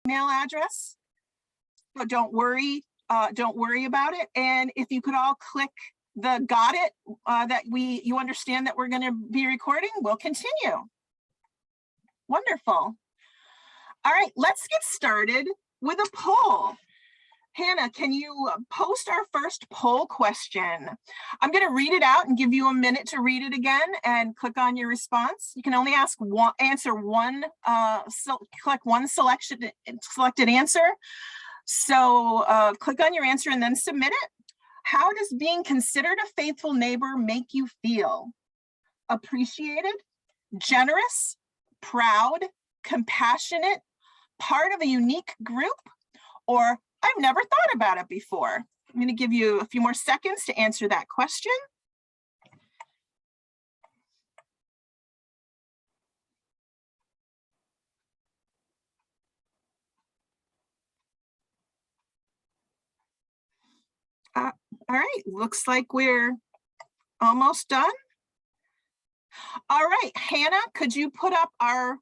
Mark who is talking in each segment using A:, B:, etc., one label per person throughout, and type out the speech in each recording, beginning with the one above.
A: email address. So don't worry about it. And if you could all click the got it that you understand that we're going to be recording, we'll continue. Wonderful. All right, let's get started with a poll. Hannah, can you post our first poll question? I'm going to read it out and give you a minute to read it again and click on your response. You can only answer one, click one selected answer. So click on your answer and then submit it. How does being considered a faithful neighbor make you feel? Appreciated, generous, proud, compassionate, part of a unique group, or I've never thought about it before? I'm going to give you a few more seconds to answer that question. All right, looks like we're almost done. All right, Hannah, could you put up our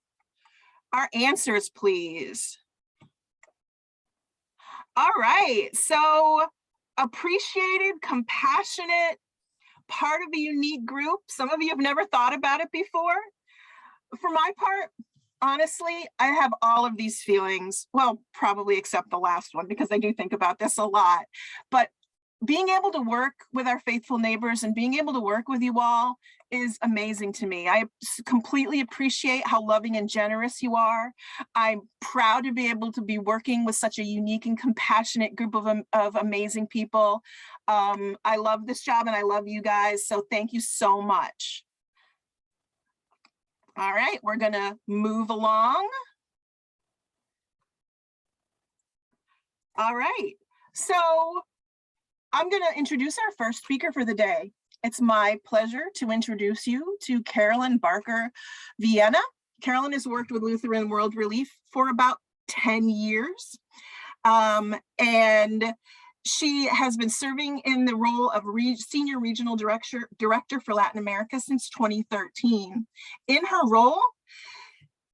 A: answers, please? All right, so appreciated, compassionate, part of a unique group. Some of you have never thought about it before. For my part, honestly, I have all of these feelings. Well, probably except the last one, because I do think about this a lot. But being able to work with our faithful neighbors and being able to work with you all is amazing to me. I completely appreciate how loving and generous you are. I'm proud to be able to be working with such a unique and compassionate group of amazing people. I love this job and I love you guys, so thank you so much. All right, we're gonna move along. All right, so I'm going to introduce our first speaker for the day. It's my pleasure to introduce you to Carolyn Barker Vienna. Carolyn has worked with Lutheran World Relief for about 10 years. And she has been serving in the role of Senior Regional Director for Latin America since 2013. In her role,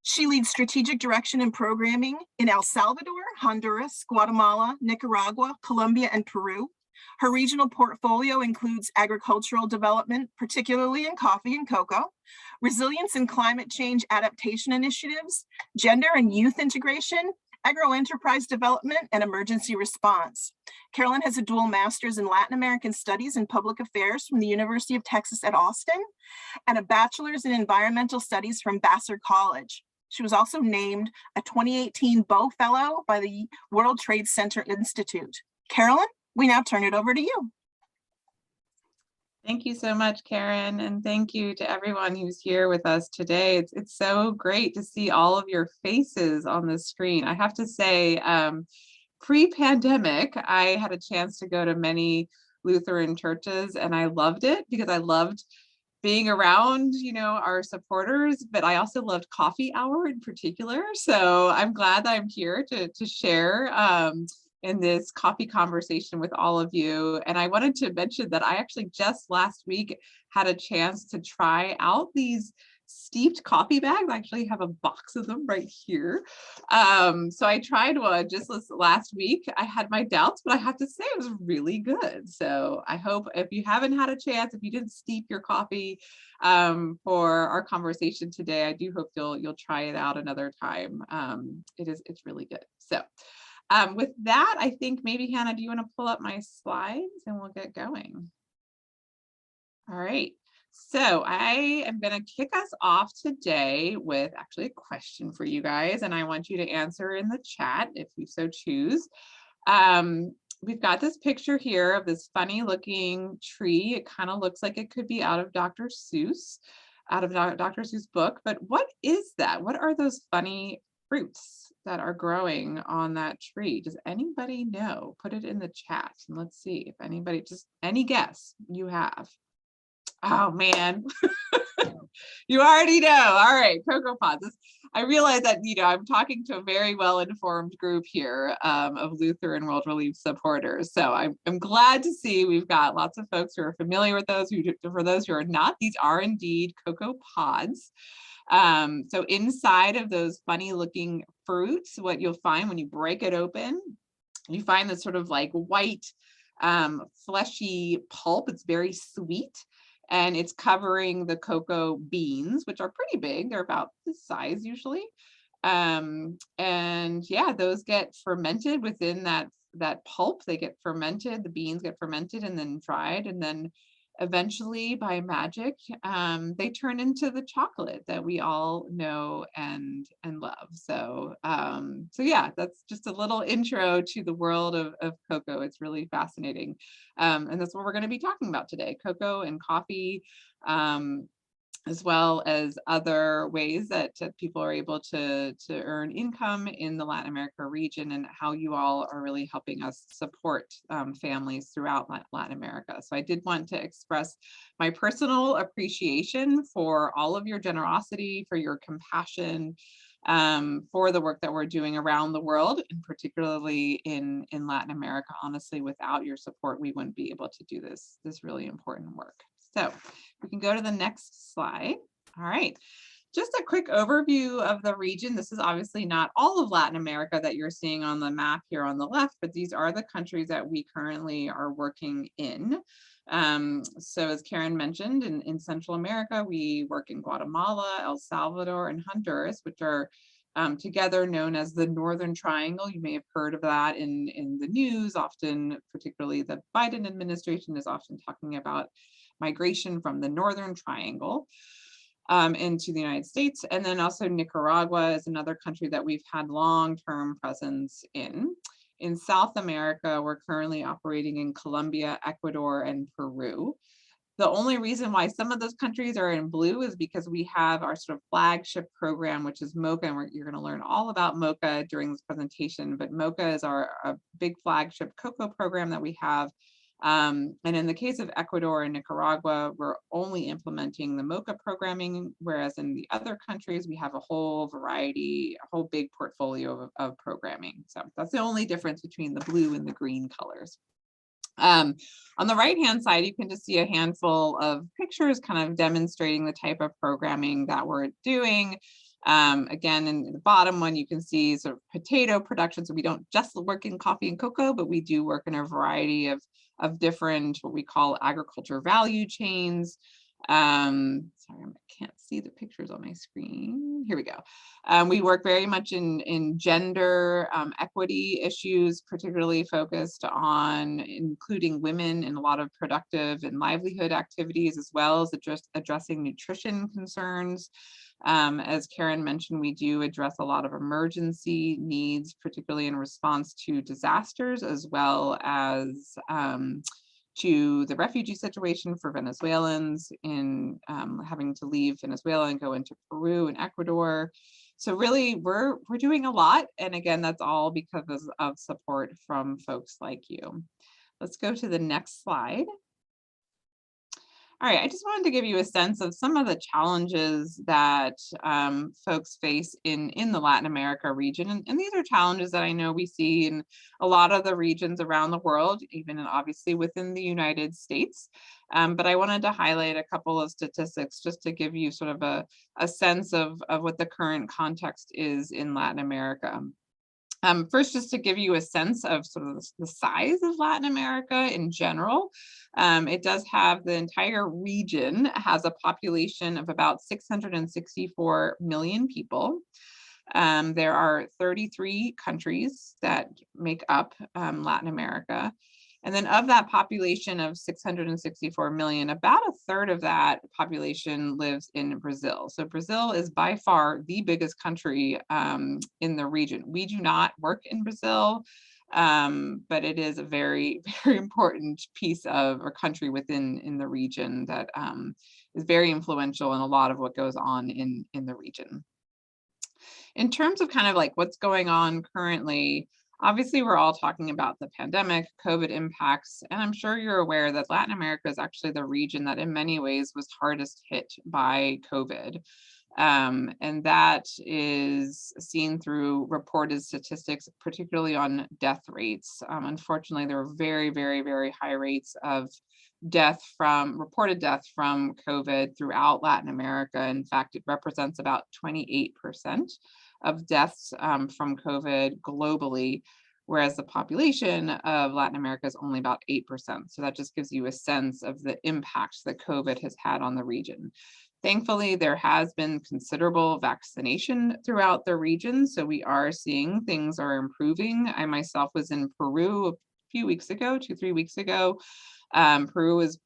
A: she leads strategic direction and programming in El Salvador, Honduras, Guatemala, Nicaragua, Colombia, and Peru. Her regional portfolio includes agricultural development, particularly in coffee and cocoa, resilience and climate change adaptation initiatives, gender and youth integration, agro-enterprise development, and emergency response. Carolyn has a dual master's in Latin American Studies and Public Affairs from the University of Texas at Austin, and a bachelor's in Environmental Studies from Vassar College. She was also named a 2018 Bow Fellow by the World Trade Center Institute. Carolyn, we now turn it over to you.
B: Thank you so much, Karen, and thank you to everyone who's here with us today. It's so great to see all of your faces on the screen. I have to say, pre-pandemic, I had a chance to go to many Lutheran churches, and I loved it because I loved being around, our supporters, but I also loved coffee hour in particular. So I'm glad that I'm here to share in this coffee conversation with all of you. And I wanted to mention that I actually just last week had a chance to try out these steeped coffee bags. I actually have a box of them right here. So I tried one just last week. I had my doubts, but I have to say it was really good. So I hope if you haven't had a chance, if you didn't steep your coffee for our conversation today, I do hope you'll try it out another time. It's really good. So with that, I think maybe Hannah, do you want to pull up my slides and we'll get going? All right. So I am going to kick us off today with actually a question for you guys, and I want you to answer in the chat if you so choose. We've got this picture here of this funny looking tree. It kind of looks like it could be out of Dr. Seuss book, but what is that? What are those funny fruits that are growing on that tree? Does anybody know? Put it in the chat and let's see if anybody, just any guess you have. Oh man, you already know. All right, cocoa pods. I realize that, I'm talking to a very well-informed group here of Lutheran World Relief supporters. So I'm glad to see we've got lots of folks who are familiar with those. For those who are not, these are indeed cocoa pods. So inside of those funny looking fruits, what you'll find when you break it open, you find this sort of like white, fleshy pulp. It's very sweet, and it's covering the cocoa beans, which are pretty big. They're about this size usually. And yeah, those get fermented within that pulp. They get fermented, the beans get fermented and then dried, and then eventually by magic, they turn into the chocolate that we all know and love. So yeah, that's just a little intro to the world of cocoa. It's really fascinating. And that's what we're going to be talking about today: cocoa and coffee, as well as other ways that people are able to earn income in the Latin America region, and how you all are really helping us support families throughout Latin America. So I did want to express my personal appreciation for all of your generosity, for your compassion, for the work that we're doing around the world, and particularly in Latin America. Honestly, without your support, we wouldn't be able to do this really important work. So we can go to the next slide. All right. Just a quick overview of the region. This is obviously not all of Latin America that you're seeing on the map here on the left, but these are the countries that we currently are working in. So as Karen mentioned, in Central America, we work in Guatemala, El Salvador, and Honduras, which are together known as the Northern Triangle. You may have heard of that in the news. Often, particularly the Biden administration is often talking about migration from the Northern Triangle into the United States. And then also Nicaragua is another country that we've had long-term presence in. In South America, we're currently operating in Colombia, Ecuador, and Peru. The only reason why some of those countries are in blue is because we have our sort of flagship program, which is MOCA, and you're going to learn all about MOCA during this presentation. But MOCA is a big flagship cocoa program that we have. And in the case of Ecuador and Nicaragua, we're only implementing the MOCA programming, whereas in the other countries, we have a whole variety, a whole big portfolio of programming. So that's the only difference between the blue and the green colors. On the right-hand side, you can just see a handful of pictures kind of demonstrating the type of programming that we're doing. Again, in the bottom one, you can see sort of potato production. So we don't just work in coffee and cocoa, but we do work in a variety of different, what we call agriculture value chains. Sorry, I can't see the pictures on my screen. Here we go. We work very much in gender equity issues, particularly focused on including women in a lot of productive and livelihood activities, as well as addressing nutrition concerns. As Karen mentioned, we do address a lot of emergency needs, particularly in response to disasters, as well as to the refugee situation for Venezuelans in having to leave Venezuela and go into Peru and Ecuador. So really, we're doing a lot. And again, that's all because of support from folks like you. Let's go to the next slide. All right, I just wanted to give you a sense of some of the challenges that folks face in the Latin America region. And these are challenges that I know we see in a lot of the regions around the world, even obviously within the United States. But I wanted to highlight a couple of statistics just to give you sort of a sense of what the current context is in Latin America. First, just to give you a sense of sort of the size of Latin America in general, it does have the entire region has a population of about 664 million people. There are 33 countries that make up Latin America. And then of that population of 664 million, about a third of that population lives in Brazil. So Brazil is by far the biggest country in the region. We do not work in Brazil, but it is a very, very important piece of or country within the region that is very influential in a lot of what goes on in the region. In terms of kind of like what's going on currently, obviously, we're all talking about the pandemic, COVID impacts, and I'm sure you're aware that Latin America is actually the region that in many ways was hardest hit by COVID. And that is seen through reported statistics, particularly on death rates. Unfortunately, there were very, very, very high rates of reported death from COVID throughout Latin America. In fact, it represents about 28% of deaths from COVID globally, whereas the population of Latin America is only about 8%. So that just gives you a sense of the impact that COVID has had on the region. Thankfully, there has been considerable vaccination throughout the region, so we are seeing things are improving. I myself was in Peru a few weeks ago, 2-3 weeks ago. Peru is,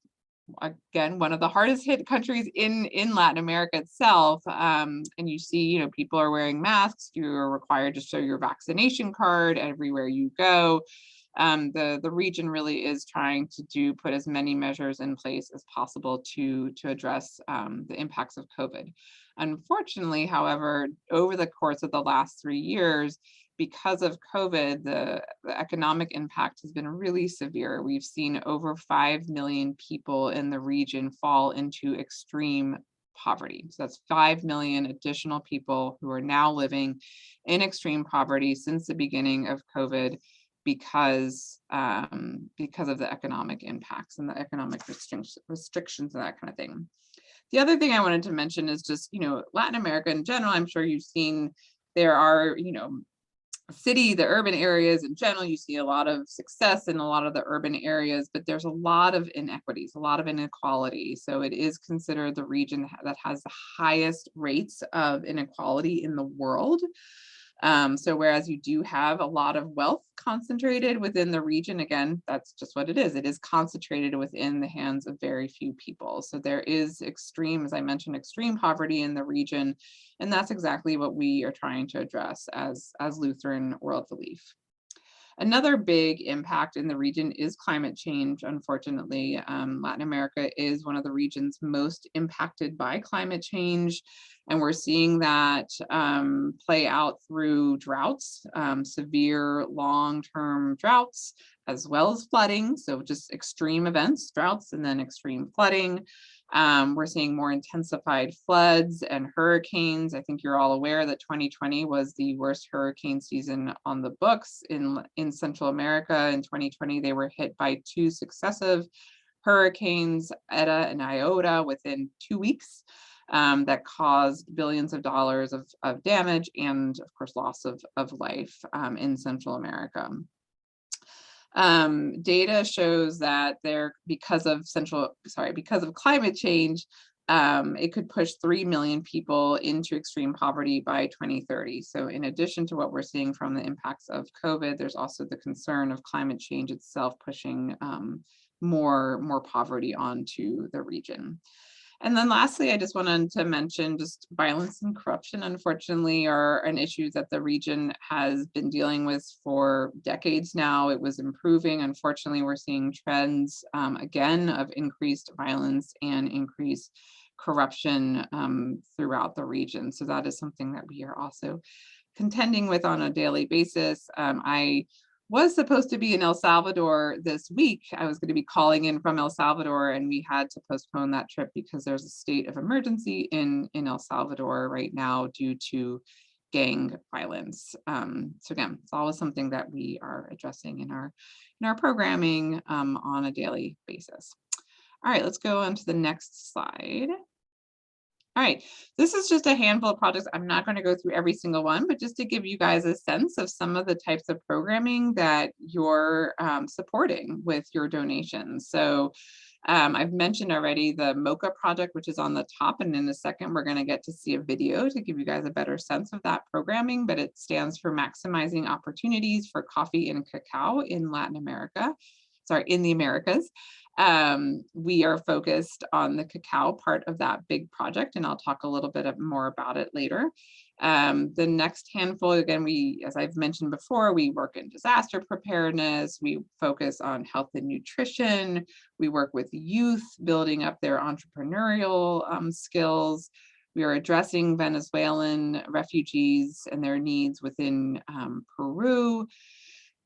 B: again, one of the hardest hit countries in Latin America itself. And you see, you know, people are wearing masks. You're required to show your vaccination card everywhere you go. The region really is trying to put as many measures in place as possible to address the impacts of COVID. Unfortunately, however, over the course of the last 3 years, because of COVID, the economic impact has been really severe. We've seen over 5 million people in the region fall into extreme poverty. So that's 5 million additional people who are now living in extreme poverty since the beginning of COVID because of the economic impacts and the economic restrictions and that kind of thing. The other thing I wanted to mention is just, you know, Latin America in general, I'm sure you've seen there are, you know, the urban areas in general, you see a lot of success in a lot of the urban areas, but there's a lot of inequities, a lot of inequality. So it is considered the region that has the highest rates of inequality in the world. So whereas you do have a lot of wealth concentrated within the region, again, that's just what it is. It is concentrated within the hands of very few people. So there is extreme, as I mentioned, extreme poverty in the region. And that's exactly what we are trying to address as Lutheran World Relief. Another big impact in the region is climate change. Unfortunately, Latin America is one of the regions most impacted by climate change. And we're seeing that play out through droughts, severe long-term droughts, as well as flooding. So just extreme events, droughts, and then extreme flooding. We're seeing more intensified floods and hurricanes. I think you're all aware that 2020 was the worst hurricane season on the books in Central America. In 2020, they were hit by 2 successive hurricanes, Eta and Iota, within 2 weeks. That caused billions of dollars of damage and, of course, loss of life in Central America. Data shows that because of climate change, it could push 3 million people into extreme poverty by 2030. So in addition to what we're seeing from the impacts of COVID, there's also the concern of climate change itself pushing more poverty onto the region. And then lastly, I just wanted to mention just violence and corruption, unfortunately, are an issue that the region has been dealing with for decades now. It was improving. Unfortunately, we're seeing trends again of increased violence and increased corruption throughout the region. So that is something that we are also contending with on a daily basis. I was supposed to be in El Salvador this week. I was going to be calling in from El Salvador, and we had to postpone that trip because there's a state of emergency in El Salvador right now due to gang violence. So again, it's always something that we are addressing in our programming on a daily basis. All right, let's go on to the next slide. All right, this is just a handful of projects. I'm not going to go through every single one, but just to give you guys a sense of some of the types of programming that you're supporting with your donations. So I've mentioned already the MOCA project, which is on the top, and in a second, we're going to get to see a video to give you guys a better sense of that programming, but it stands for Maximizing Opportunities for Coffee and Cacao in Latin America. Sorry, in the Americas. We are focused on the cacao part of that big project, and I'll talk a little bit more about it later. The next handful, again, as I've mentioned before, we work in disaster preparedness, we focus on health and nutrition, we work with youth, building up their entrepreneurial skills. We are addressing Venezuelan refugees and their needs within Peru.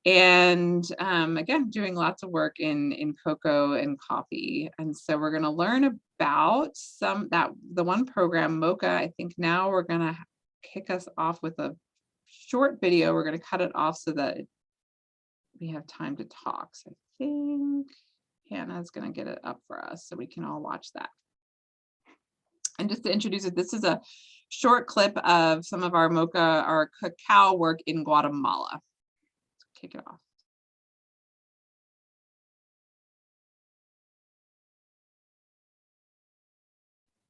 B: And again, doing lots of work in cocoa and coffee. And so we're going to learn about the one program, MOCA. I think now we're going to kick us off with a short video. We're going to cut it off so that we have time to talk. So I think Hannah's going to get it up for us so we can all watch that. And just to introduce it, this is a short clip of some of our our cacao work in Guatemala. Let's kick it off.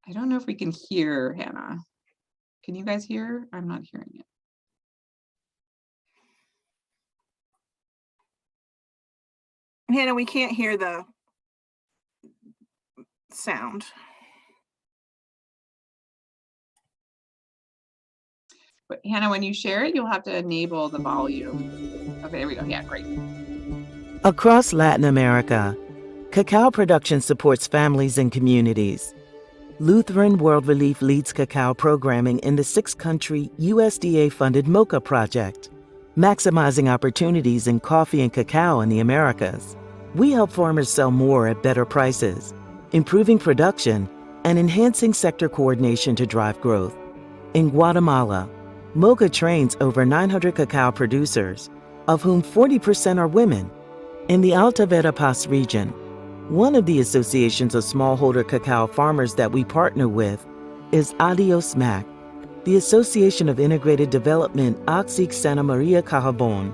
B: I don't know if we can hear Hannah. Can you guys hear? I'm not hearing it.
A: Hannah, we can't hear the sound.
B: But Hannah, when you share it, you'll have to enable the volume. Okay, there we go. Yeah, great.
C: Across Latin America, cacao production supports families and communities. Lutheran World Relief leads cacao programming in the 6-country USDA-funded MOCA project, maximizing opportunities in coffee and cacao in the Americas. We help farmers sell more at better prices, improving production and enhancing sector coordination to drive growth. In Guatemala, MOCA trains over 900 cacao producers, of whom 40% are women. In the Alta Verapaz region, one of the associations of smallholder cacao farmers that we partner with is Adios Mac, the Association of Integrated Development Oxig Santa Maria Cahabon.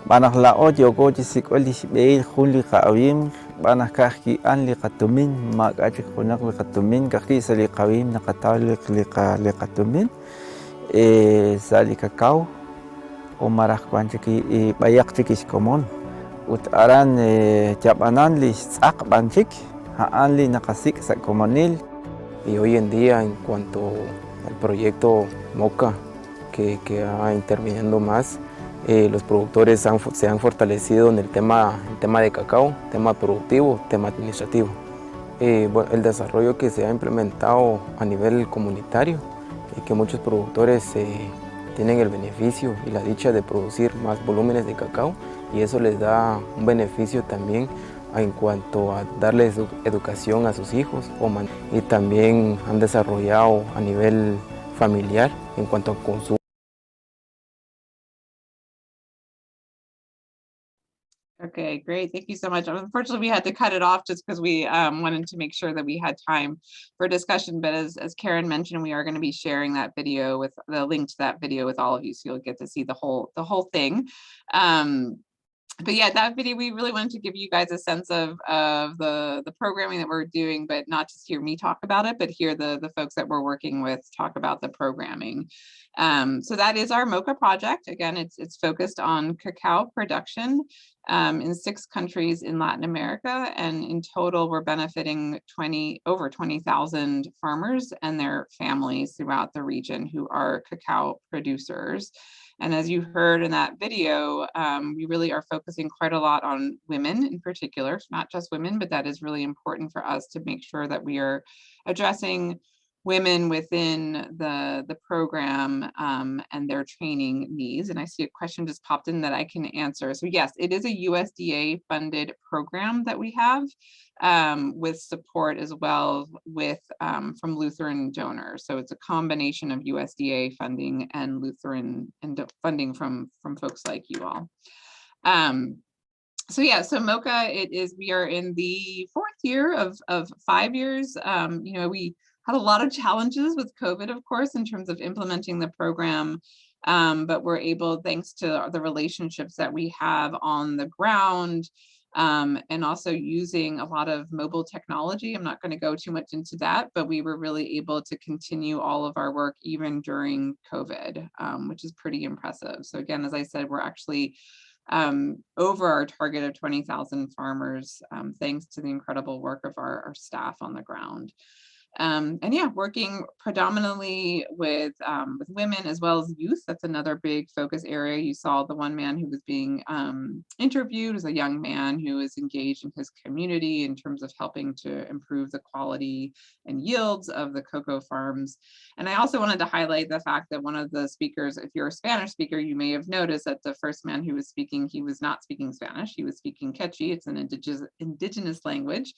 D: Banah laot yogo jisik oli shibei khuli qaawim banah kahki an li qatumin mag ajik khunak li qatumin kahki sali qaawim naqataw li qatumin sali cacao o marah kwanchiki bayak chikis komon ut aran chabanan li tzaq banchik haan li naqasik sa komonil.
E: Y hoy en día, en cuanto al proyecto MOCA que va interviniendo más, los productores se han fortalecido en el tema de cacao, tema productivo, tema administrativo. Bueno, el desarrollo que se ha implementado a nivel comunitario y que muchos productores tienen el beneficio y la dicha de producir más volúmenes de cacao y eso les da un beneficio también en cuanto a darles educación a sus hijos y también han desarrollado a nivel familiar en cuanto a consumo.
B: Okay, great. Thank you so much. Unfortunately, we had to cut it off just because we wanted to make sure that we had time for discussion. But as Karen mentioned, we are going to be sharing that video with the link to that video with all of you, so you'll get to see the whole thing. But yeah, that video, we really wanted to give you guys a sense of the programming that we're doing, but not just hear me talk about it, but hear the folks that we're working with talk about the programming. So that is our MOCA project. Again, it's focused on cacao production in 6 countries in Latin America. And in total, we're benefiting over 20,000 farmers and their families throughout the region who are cacao producers. And as you heard in that video, we really are focusing quite a lot on women in particular, not just women, but that is really important for us to make sure that we are addressing women within the program and their training needs. And I see a question just popped in that I can answer. So yes, it is a USDA funded program that we have with support as well with from Lutheran donors. So it's a combination of USDA funding and Lutheran and funding from folks like you all. So yeah, so MOCA, we are in the 4th year of 5 years. You know, we had a lot of challenges with COVID, of course, in terms of implementing the program, but we're able, thanks to the relationships that we have on the ground, and also using a lot of mobile technology. I'm not going to go too much into that, but we were really able to continue all of our work even during COVID, which is pretty impressive. So again, as I said, we're actually over our target of 20,000 farmers, thanks to the incredible work of our staff on the ground. And yeah, working predominantly with women as well as youth. That's another big focus area. You saw the one man who was being interviewed as a young man who is engaged in his community in terms of helping to improve the quality and yields of the cocoa farms. And I also wanted to highlight the fact that one of the speakers, if you're a Spanish speaker, you may have noticed that the first man who was speaking, he was not speaking Spanish, he was speaking Quechua. It's an indigenous language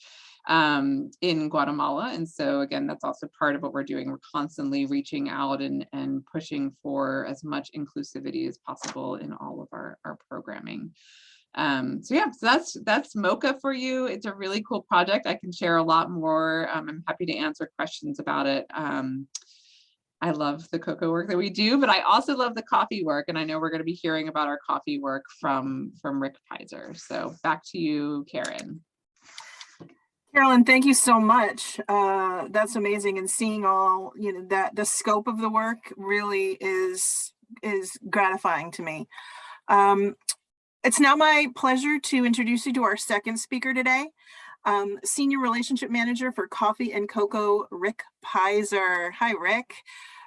B: in Guatemala. And so again, that's also part of what we're doing. We're constantly reaching out and pushing for as much inclusivity as possible in all of our programming. So yeah, so that's MOCA for you. It's a really cool project. I can share a lot more. I'm happy to answer questions about it. I love the cocoa work that we do, but I also love the coffee work. And I know we're going to be hearing about our coffee work from Rick Pizer. So back to you, Karen.
A: Carolyn, thank you so much. That's amazing. And seeing all, that the scope of the work really is gratifying to me. It's now my pleasure to introduce you to our second speaker today, Senior Relationship Manager for Coffee and Cocoa, Rick Pizer. Hi, Rick.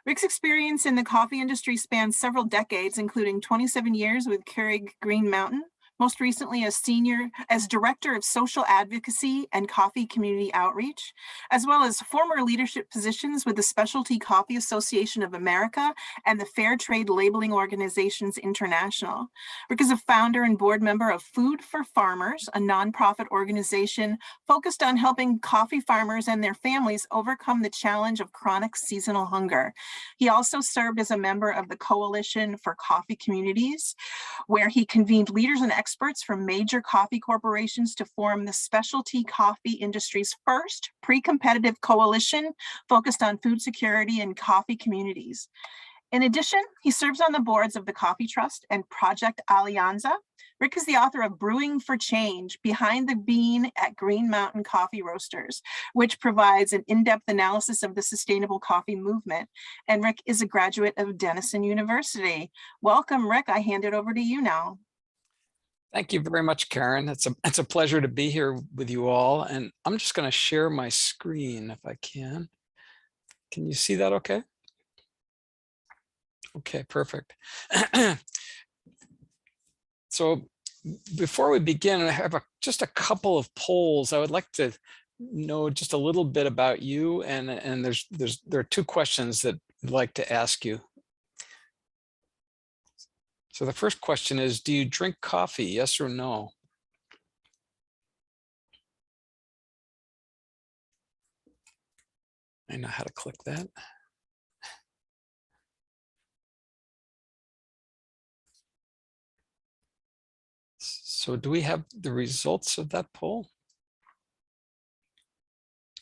A: Rick's experience in the coffee industry spans several decades, including 27 years with Keurig Green Mountain, most recently as Director of Social Advocacy and Coffee Community Outreach, as well as former leadership positions with the Specialty Coffee Association of America and the Fair Trade Labeling Organizations International. Rick is a founder and board member of Food for Farmers, a nonprofit organization focused on helping coffee farmers and their families overcome the challenge of chronic seasonal hunger. He also served as a member of the Coalition for Coffee Communities, where he convened leaders and experts from major coffee corporations to form the specialty coffee industry's first pre-competitive coalition focused on food security and coffee communities. In addition, he serves on the boards of the Coffee Trust and Project Alianza. Rick is the author of Brewing for Change, Behind the Bean at Green Mountain Coffee Roasters, which provides an in-depth analysis of the sustainable coffee movement. And Rick is a graduate of Denison University. Welcome, Rick. I hand it over to you now.
F: Thank you very much, Karen. It's a pleasure to be here with you all. And I'm just going to share my screen if I can. Can you see that okay? Okay, perfect. So before we begin, I have just a couple of polls. I would like to know just a little bit about you. And there are two questions that I'd like to ask you. So the first question is, do you drink coffee? Yes or no? I know how to click that. So do we have the results of that poll?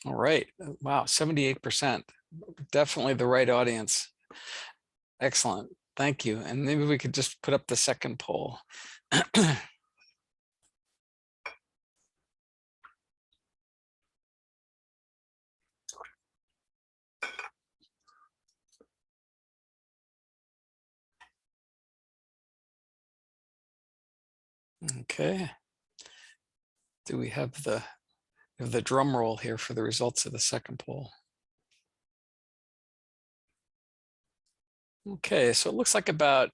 F: All right. Wow, 78%. Definitely the right audience. Excellent. Thank you. And maybe we could just put up the second poll. Okay. Do we have the drum roll here for the results of the second poll? Okay, so it looks like about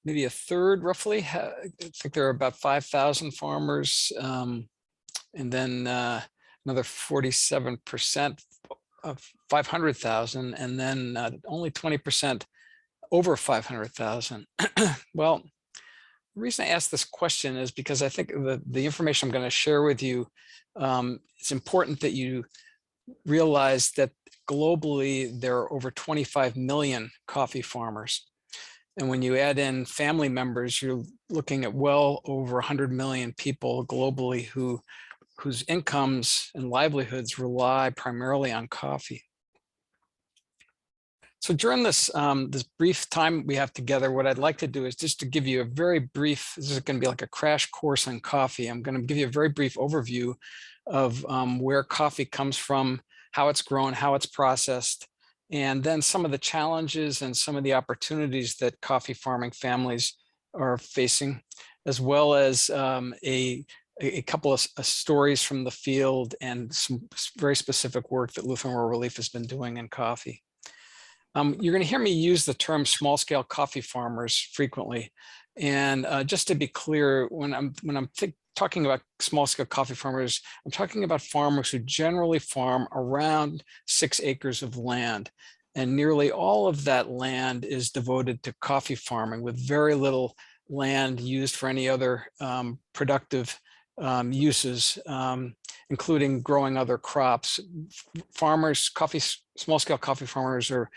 F: maybe a third roughly. I think there are about 5,000 farmers, and then another 47% of 500,000, and then only 20% over 500,000. Well, the reason I asked this question is because I think the information I'm going to share with you, it's important that you realize that globally there are over 25 million coffee farmers. And when you add in family members, you're looking at well over 100 million people globally whose incomes and livelihoods rely primarily on coffee. So during this brief time we have together, what I'd like to do is just to give you a very brief, this is going to be like a crash course on coffee. I'm going to give you a very brief overview of where coffee comes from, how it's grown, how it's processed, and then some of the challenges and some of the opportunities that coffee farming families are facing, as well as a couple of stories from the field and some very specific work that Lutheran World Relief has been doing in coffee. You're going to hear me use the term small-scale coffee farmers frequently. And just to be clear, when I'm talking about small-scale coffee farmers, I'm talking about farmers who generally farm around 6 acres of land. And nearly all of that land is devoted to coffee farming, with very little land used for any other productive uses, including growing other crops. Farmers, small-scale coffee farmers are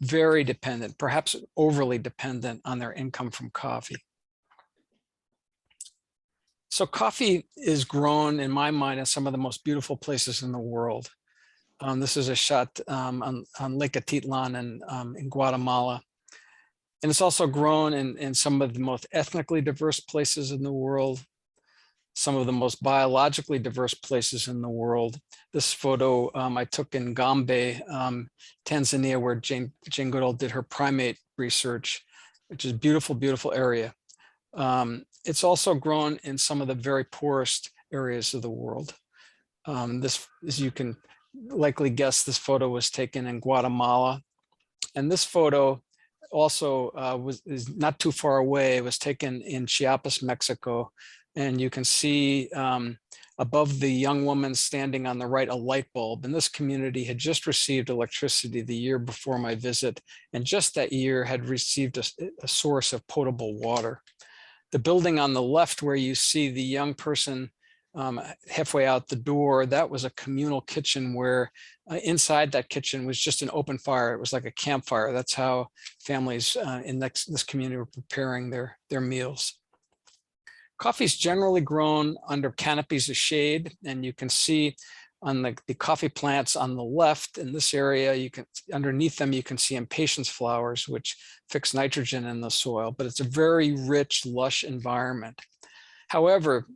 F: very dependent, perhaps overly dependent on their income from coffee. So coffee is grown, in my mind, in some of the most beautiful places in the world. This is a shot on Lake Atitlan in Guatemala. And it's also grown in some of the most ethnically diverse places in the world, some of the most biologically diverse places in the world. This photo I took in Gombe, Tanzania, where Jane Goodall did her primate research, which is a beautiful, beautiful area. It's also grown in some of the very poorest areas of the world. This, as you can likely guess, this photo was taken in Guatemala. And this photo also is not too far away. It was taken in Chiapas, Mexico. And you can see above the young woman standing on the right, a light bulb. And this community had just received electricity the year before my visit, and just that year had received a source of potable water. The building on the left, where you see the young person halfway out the door, that was a communal kitchen where inside that kitchen was just an open fire. It was like a campfire. That's how families in this community were preparing their meals. Coffee is generally grown under canopies of shade, and you can see on the coffee plants on the left in this area, you can, underneath them, you can see impatiens flowers, which fix nitrogen in the soil, but it's a very rich, lush environment. However,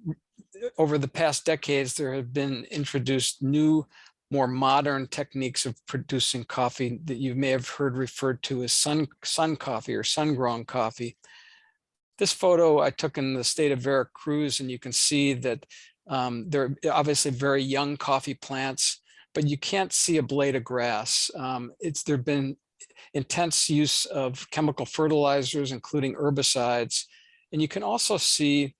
F: over the past decades, there have been introduced new, more modern techniques of producing coffee that you may have heard referred to as sun coffee or sun-grown coffee. This photo I took in the state of Veracruz, and you can see that they're obviously very young coffee plants, but you can't see a blade of grass. There've been intense use of chemical fertilizers, including herbicides, and you can also see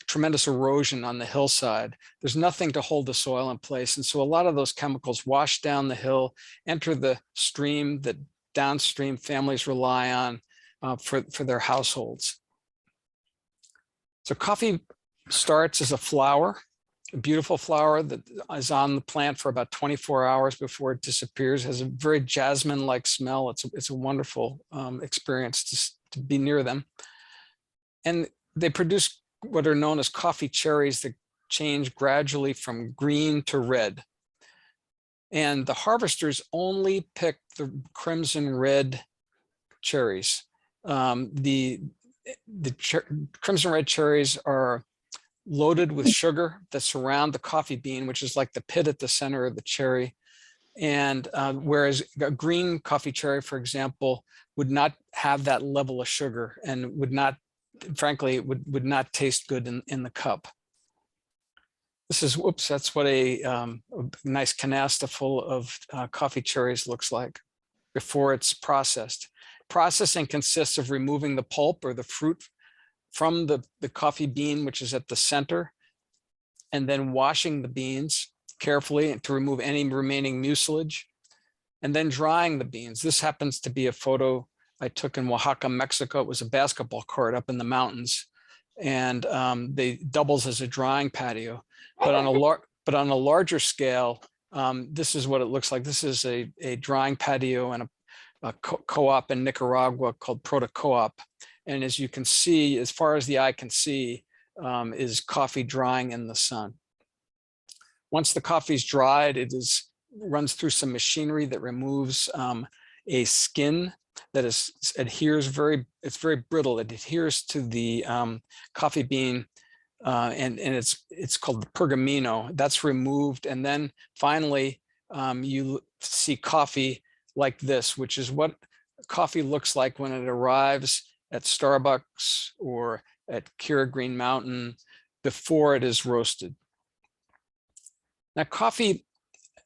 F: tremendous erosion on the hillside. There's nothing to hold the soil in place, and so a lot of those chemicals wash down the hill, enter the stream that downstream families rely on for their households. So coffee starts as a flower, a beautiful flower that is on the plant for about 24 hours before it disappears. It has a very jasmine-like smell. It's a wonderful experience to be near them. And they produce what are known as coffee cherries that change gradually from green to red. And the harvesters only pick the crimson red cherries. The crimson red cherries are loaded with sugar that surround the coffee bean, which is like the pit at the center of the cherry. And whereas a green coffee cherry, for example, would not have that level of sugar and would not, frankly, would not taste good in the cup. This is, whoops, that's what a nice canasta full of coffee cherries looks like before it's processed. Processing consists of removing the pulp or the fruit from the coffee bean, which is at the center, and then washing the beans carefully to remove any remaining mucilage, and then drying the beans. This happens to be a photo I took in Oaxaca, Mexico. It was a basketball court up in the mountains, and they doubles as a drying patio. But on a larger scale, this is what it looks like. This is a drying patio and a co-op in Nicaragua called Proto Co-op. And as you can see, as far as the eye can see, is coffee drying in the sun. Once the coffee is dried, it runs through some machinery that removes a skin that adheres it's very brittle. It adheres to the coffee bean, and it's called the pergamino. That's removed, and then finally you see coffee like this, which is what coffee looks like when it arrives at Starbucks or at Keurig Green Mountain before it is roasted. Now, coffee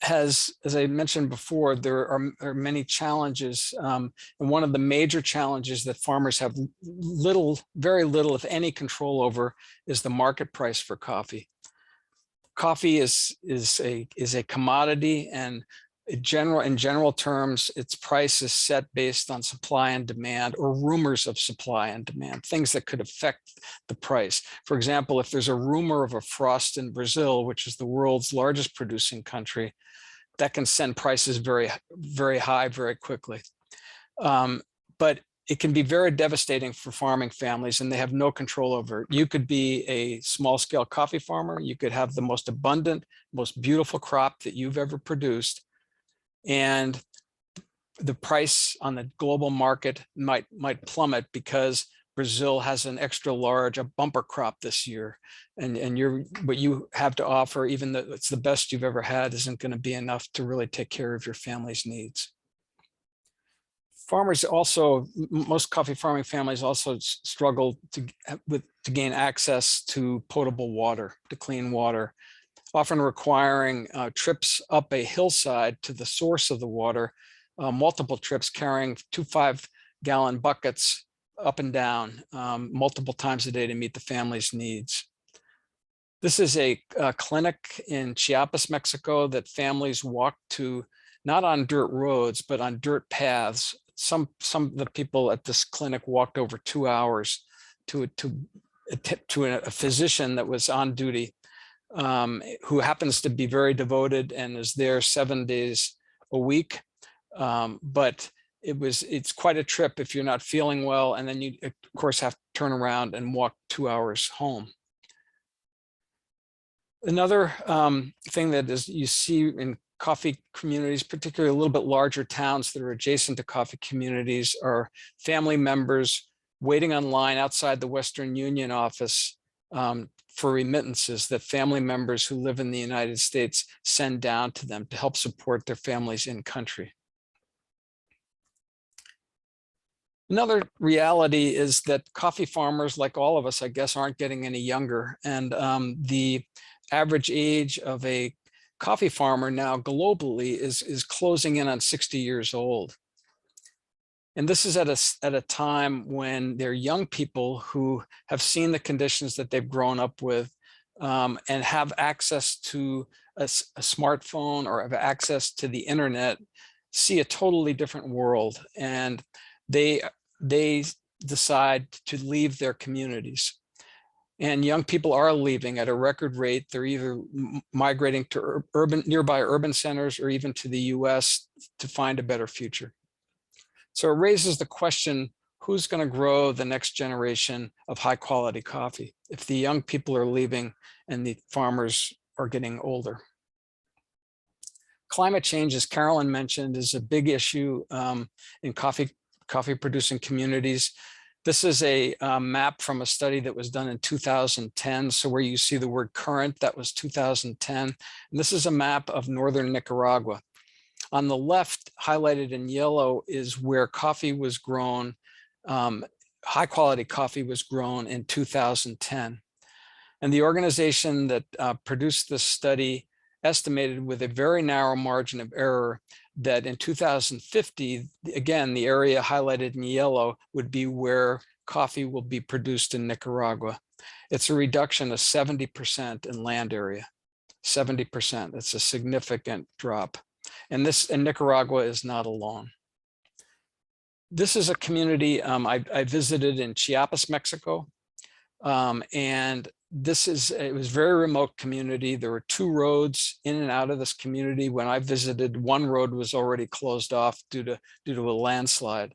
F: has, as I mentioned before, there are many challenges. And one of the major challenges that farmers have very little, if any, control over is the market price for coffee. Coffee is a commodity, and in general terms, its price is set based on supply and demand, or rumors of supply and demand, things that could affect the price. For example, if there's a rumor of a frost in Brazil, which is the world's largest producing country, that can send prices very, very high very quickly. But it can be very devastating for farming families, and they have no control over it. You could be a small scale coffee farmer. You could have the most abundant, most beautiful crop that you've ever produced. And the price on the global market might plummet because Brazil has an extra large, a bumper crop this year. And what you have to offer, even though it's the best you've ever had, isn't going to be enough to really take care of your family's needs. Farmers also, most coffee farming families also struggle to gain access to potable water, to clean water, often requiring trips up a hillside to the source of the water, multiple trips carrying 2 5-gallon buckets up and down multiple times a day to meet the family's needs. This is a clinic in Chiapas, Mexico, that families walk to, not on dirt roads, but on dirt paths. Some of the people at this clinic walked over 2 hours to a physician that was on duty, who happens to be very devoted and is there 7 days a week. But it's quite a trip if you're not feeling well, and then you of course have to turn around and walk 2 hours home. Another thing that is you see in coffee communities, particularly a little bit larger towns that are adjacent to coffee communities, are family members waiting online outside the Western Union office for remittances that family members who live in the United States send down to them to help support their families in country. Another reality is that coffee farmers, like all of us, I guess, aren't getting any younger. And the average age of a coffee farmer now globally is closing in on 60 years old. And this is at a time when they're young people who have seen the conditions that they've grown up with, and have access to a smartphone or have access to the internet, see a totally different world. And they decide to leave their communities. And young people are leaving at a record rate. They're either migrating to nearby urban centers or even to the US to find a better future. So it raises the question, who's going to grow the next generation of high quality coffee if the young people are leaving and the farmers are getting older? Climate change, as Carolyn mentioned, is a big issue in coffee producing communities. This is a map from a study that was done in 2010. So where you see the word current, that was 2010. And this is a map of northern Nicaragua. On the left, highlighted in yellow, is where coffee was grown, high quality coffee was grown in 2010. And the organization that produced this study estimated with a very narrow margin of error that in 2050, again, the area highlighted in yellow would be where coffee will be produced in Nicaragua. It's a reduction of 70% in land area, 70%. It's a significant drop. And Nicaragua is not alone. This is a community I visited in Chiapas, Mexico. And it was a very remote community. There were 2 roads in and out of this community. When I visited, one road was already closed off due to a landslide.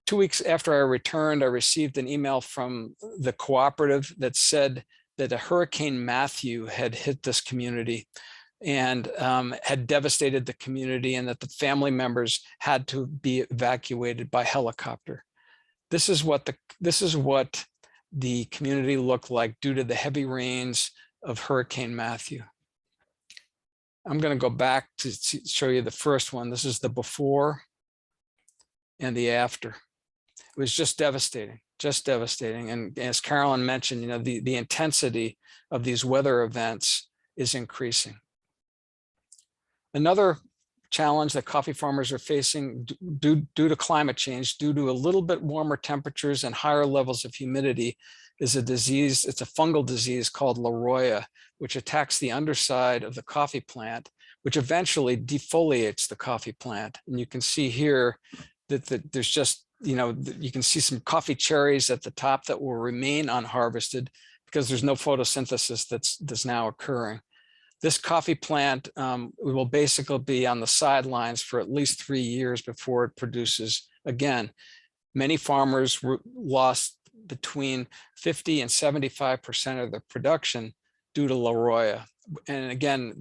F: 2 weeks after I returned, I received an email from the cooperative that said that a Hurricane Matthew had hit this community and had devastated the community, and that the family members had to be evacuated by helicopter. This is what the community looked like due to the heavy rains of Hurricane Matthew. I'm going to go back to show you the first one. This is the before and the after. It was just devastating, just devastating. And as Carolyn mentioned, you know, the intensity of these weather events is increasing. Another challenge that coffee farmers are facing due to climate change, due to a little bit warmer temperatures and higher levels of humidity, is a disease. It's a fungal disease called La Roya, which attacks the underside of the coffee plant, which eventually defoliates the coffee plant. And you can see here that there's just, you know, you can see some coffee cherries at the top that will remain unharvested because there's no photosynthesis that's now occurring. This coffee plant will basically be on the sidelines for at least 3 years before it produces Again, many farmers lost between 50 and 75% of their production due to La Roya. And again,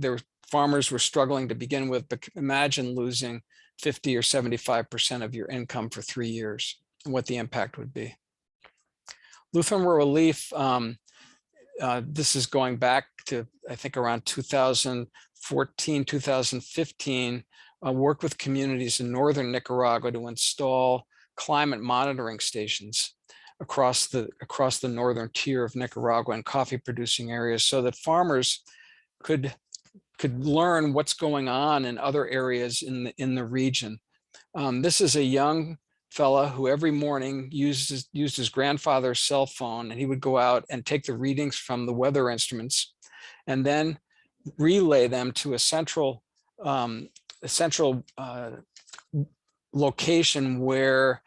F: farmers were struggling to begin with, but imagine losing 50 or 75% of your income for 3 years and what the impact would be. Lutheran World Relief, this is going back to, I think, around 2014, 2015, worked with communities in northern Nicaragua to install climate monitoring stations across the northern tier of Nicaragua and coffee producing areas, so that farmers could learn what's going on in other areas in the region. This is a young fella who every morning used his grandfather's cell phone, and he would go out and take the readings from the weather instruments and then relay them to a central location, where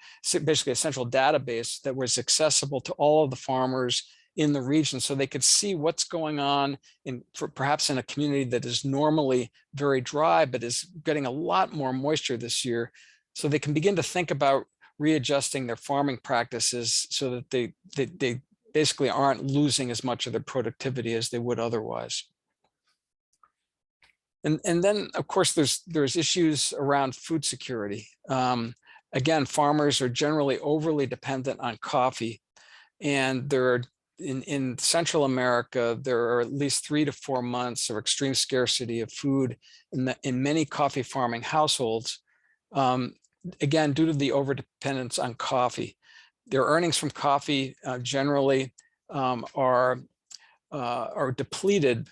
F: basically a central database that was accessible to all of the farmers in the region, so they could see what's going on perhaps in a community that is normally very dry but is getting a lot more moisture this year, so they can begin to think about readjusting their farming practices so that they basically aren't losing as much of their productivity as they would otherwise. And then, of course, there's issues around food security. Again, farmers are generally overly dependent on coffee, and in Central America, there are at least 3 to 4 months of extreme scarcity of food in many coffee farming households. Again, due to the overdependence on coffee, their earnings from coffee generally are depleted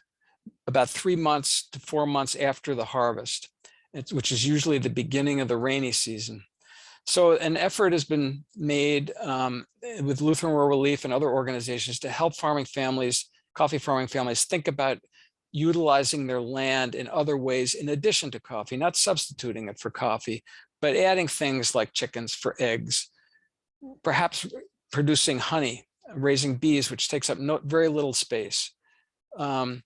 F: about 3 months to 4 months after the harvest, which is usually the beginning of the rainy season. So an effort has been made with Lutheran World Relief and other organizations to help coffee farming families think about utilizing their land in other ways in addition to coffee, not substituting it for coffee, but adding things like chickens for eggs, perhaps producing honey, raising bees, which takes up very little space. And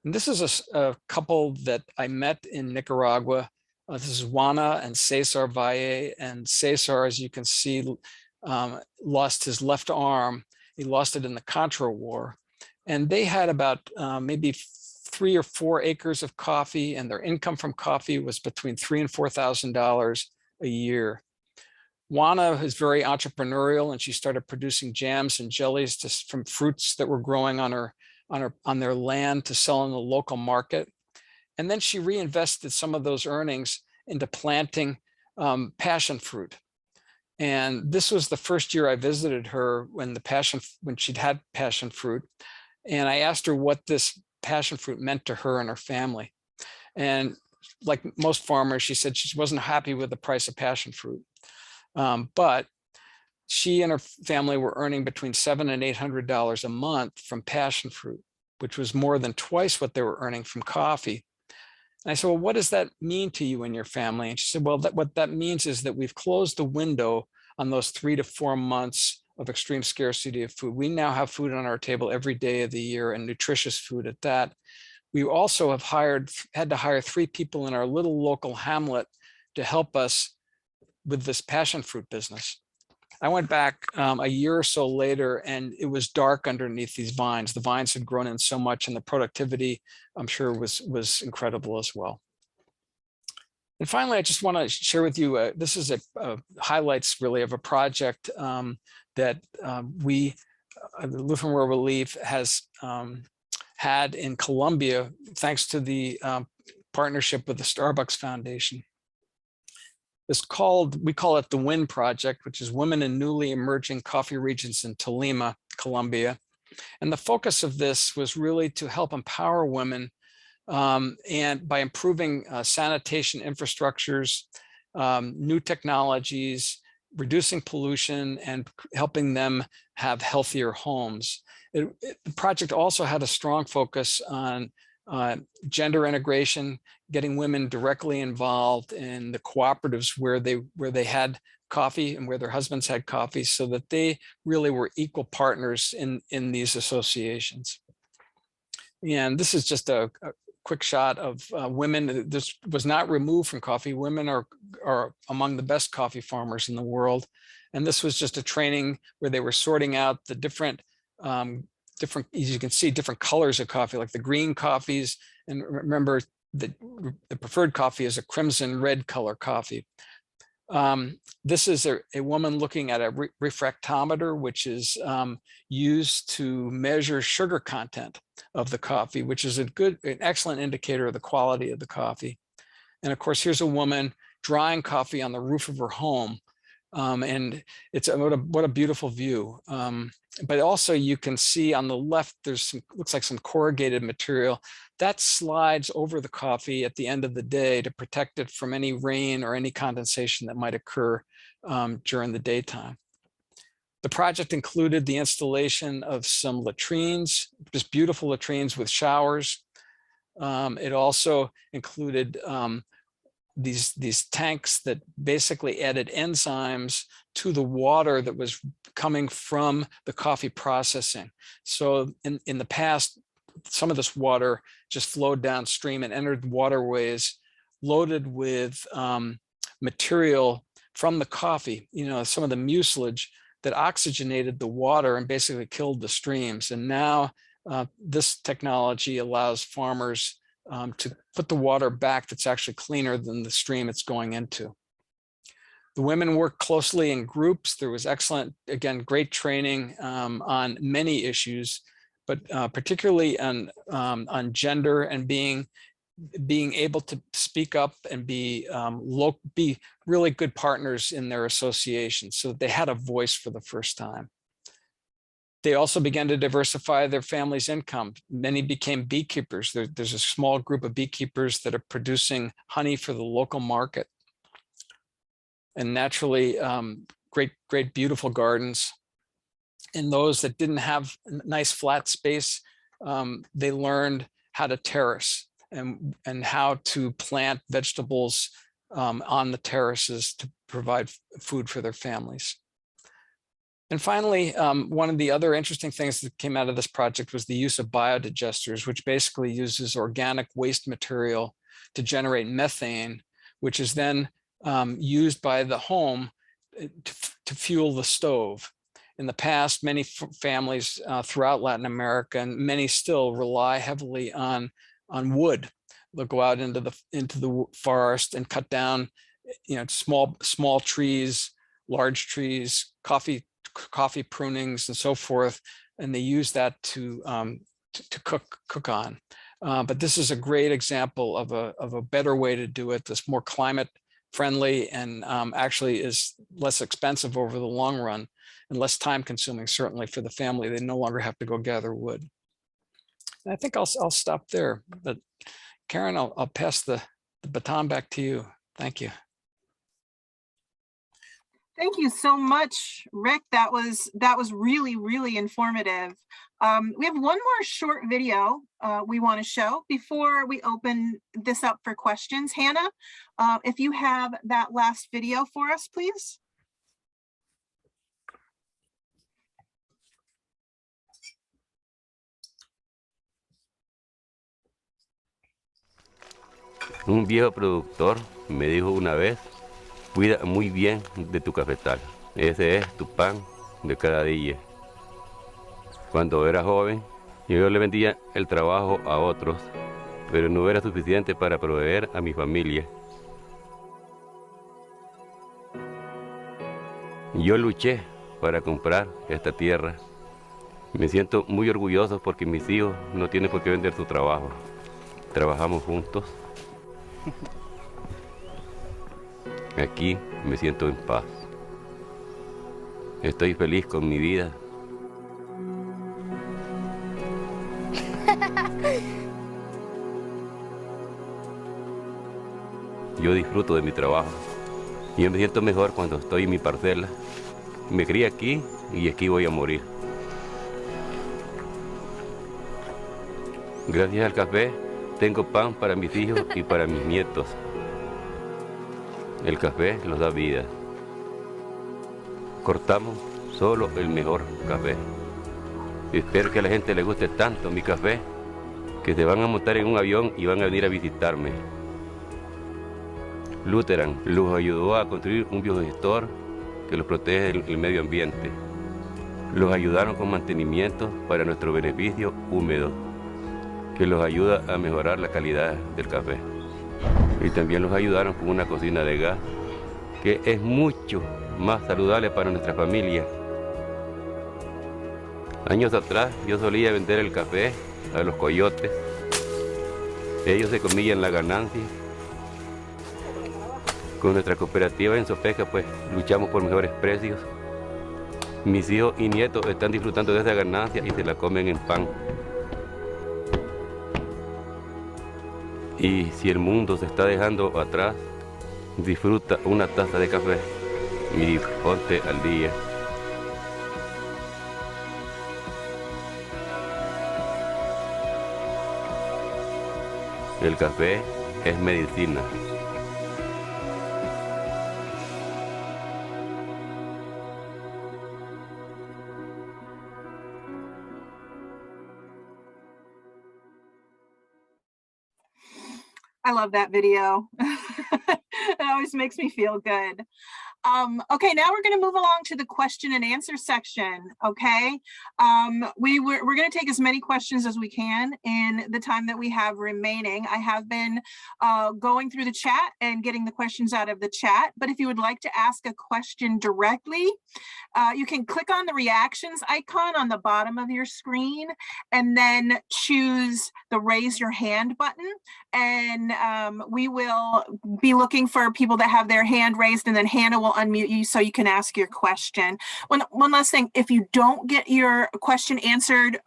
F: this is a couple that I met in Nicaragua. This is Juana and Cesar Valle, and Cesar, as you can see, lost his left arm. He lost it in the Contra War, and they had about maybe 3 or 4 acres of coffee, and their income from coffee was between $3,000 and $4,000 a year. Juana is very entrepreneurial, and she started producing jams and jellies from fruits that were growing on their land to sell in the local market. And then she reinvested some of those earnings into planting passion fruit. And this was the first year I visited her when she'd had passion fruit. And I asked her what this passion fruit meant to her and her family. And like most farmers, she said she wasn't happy with the price of passion fruit. But she and her family were earning between $700 and $800 a month from passion fruit, which was more than twice what they were earning from coffee. And I said, well, what does that mean to you and your family? And she said, well, what that means is that we've closed the window on those 3 to 4 months of extreme scarcity of food. We now have food on our table every day of the year, and nutritious food at that. We also have had to hire 3 people in our little local hamlet to help us with this passion fruit business. I went back a year or so later, and it was dark underneath these vines. The vines had grown in so much, and the productivity, I'm sure, was incredible as well. And finally, I just want to share with you, this is a highlights really of a project that the Lutheran World Relief has had in Colombia, thanks to the partnership with the Starbucks Foundation. We call it the WIN Project, which is Women in Newly Emerging Coffee Regions in Tolima, Colombia. And the focus of this was really to help empower women and by improving sanitation infrastructures, new technologies, reducing pollution, and helping them have healthier homes. The project also had a strong focus on gender integration, getting women directly involved in the cooperatives where they had coffee and where their husbands had coffee, so that they really were equal partners in these associations. And this is just a quick shot of women. This was not removed from coffee. Women are among the best coffee farmers in the world. And this was just a training where they were sorting out the different, as you can see, different colors of coffee, like the green coffees. And remember, the preferred coffee is a crimson red color coffee. This is a woman looking at a refractometer, which is used to measure sugar content of the coffee, which is an excellent indicator of the quality of the coffee. And of course, here's a woman drying coffee on the roof of her home. And it's what a beautiful view. But also you can see on the left, there's some, looks like some corrugated material that slides over the coffee at the end of the day to protect it from any rain or any condensation that might occur during the daytime. The project included the installation of some latrines, just beautiful latrines with showers. It also included these tanks that basically added enzymes to the water that was coming from the coffee processing. So in the past, some of this water just flowed downstream and entered waterways loaded with material from the coffee, some of the mucilage that oxygenated the water and basically killed the streams. And now this technology allows farmers to put the water back that's actually cleaner than the stream it's going into. The women worked closely in groups. There was excellent, again, great training on many issues, but particularly on gender and being able to speak up and be really good partners in their association, so that they had a voice for the first time. They also began to diversify their family's income. Many became beekeepers. There's a small group of beekeepers that are producing honey for the local market. And naturally, great, beautiful gardens. And those that didn't have nice flat space, they learned how to terrace and how to plant vegetables on the terraces to provide food for their families. And finally, one of the other interesting things that came out of this project was the use of biodigesters, which basically uses organic waste material to generate methane, which is then used by the home to fuel the stove. In the past, many families throughout Latin America, and many still, rely heavily on wood. They'll go out into the forest and cut down, small trees, large trees, coffee prunings, and so forth, and they use that to cook on. But this is a great example of a better way to do it. That's more climate friendly and actually is less expensive over the long run and less time consuming, certainly for the family. They no longer have to go gather wood. And I think I'll stop there. But Karen, I'll pass the baton back to you. Thank you.
A: Thank you so much, Rick. That was really, really informative. We have one more short video we want to show before we open this up for questions. Hannah, if you have that last video for us, please.
G: Un viejo productor me dijo una vez: cuida muy bien de tu cafetal. Ese es tu pan de cada día. Cuando era joven, yo le vendía el trabajo a otros, pero no era suficiente para proveer a mi familia. Yo luché para comprar esta tierra. Me siento muy orgulloso porque mis hijos no tienen por qué vender su trabajo. Trabajamos juntos. Aquí me siento en paz. Estoy feliz con mi vida. Yo disfruto de mi trabajo. Yo me siento mejor cuando estoy en mi parcela. Me crié aquí y aquí voy a morir. Gracias al café tengo pan para mis hijos y para mis nietos. El café los da vida. Cortamos solo el mejor café. Espero que a la gente le guste tanto mi café que se van a montar en un avión y van a venir a visitarme. Lutheran los ayudó a construir un biodigestor que los protege del medio ambiente. Los ayudaron con mantenimiento para nuestro beneficio húmedo, que los ayuda a mejorar la calidad del café. Y también los ayudaron con una cocina de gas, que es mucho más saludable para nuestra familia. Años atrás yo solía vender el café a los coyotes. Ellos se comían la ganancia. Con nuestra cooperativa en Sopeca pues luchamos por mejores precios. Mis hijos y nietos están disfrutando de esa ganancia y se la comen en pan. Y si el mundo se está dejando atrás, disfruta una taza de café y ponte al día. El café es medicina.
A: I love that video. It always makes me feel good. Okay, now we're going to move along to the question and answer section. Okay, we're going to take as many questions as we can in the time that we have remaining. I have been going through the chat and getting the questions out of the chat, but if you would like to ask a question directly, you can click on the reactions icon on the bottom of your screen and then choose the raise your hand button, and we will be looking for people that have their hand raised, and then Hannah will unmute you so you can ask your question. One last thing, if you don't get your question answered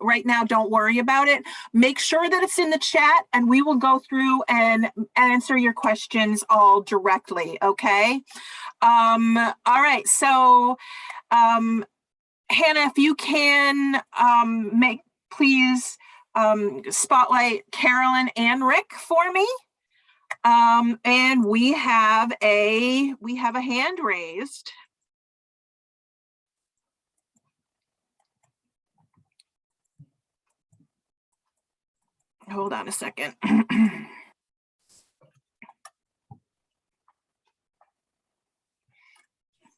A: right now, don't worry about it. Make sure that it's in the chat and we will go through and answer your questions all directly, okay? All right, so Hannah, if you can please spotlight Carolyn and Rick for me. And we have a hand raised. Hold on a second.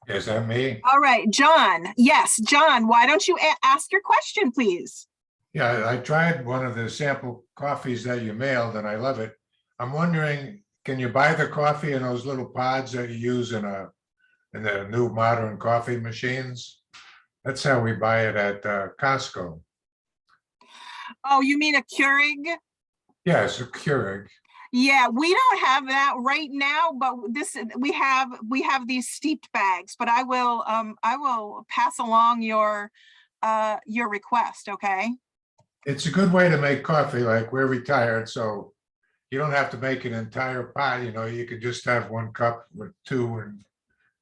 H: Is that me?
A: All right, John. Yes, John, why don't you ask your question, please?
H: Yeah, I tried one of the sample coffees that you mailed and I love it. I'm wondering, can you buy the coffee in those little pods that you use in the new modern coffee machines? That's how we buy it at Costco.
A: Oh, you mean a Keurig?
H: Yes, a Keurig.
A: Yeah, we don't have that right now, but we have these steeped bags. But I will pass along your request. Okay.
H: It's a good way to make coffee. Like, we're retired, so you don't have to make an entire pot. You know, you could just have 1 cup with 2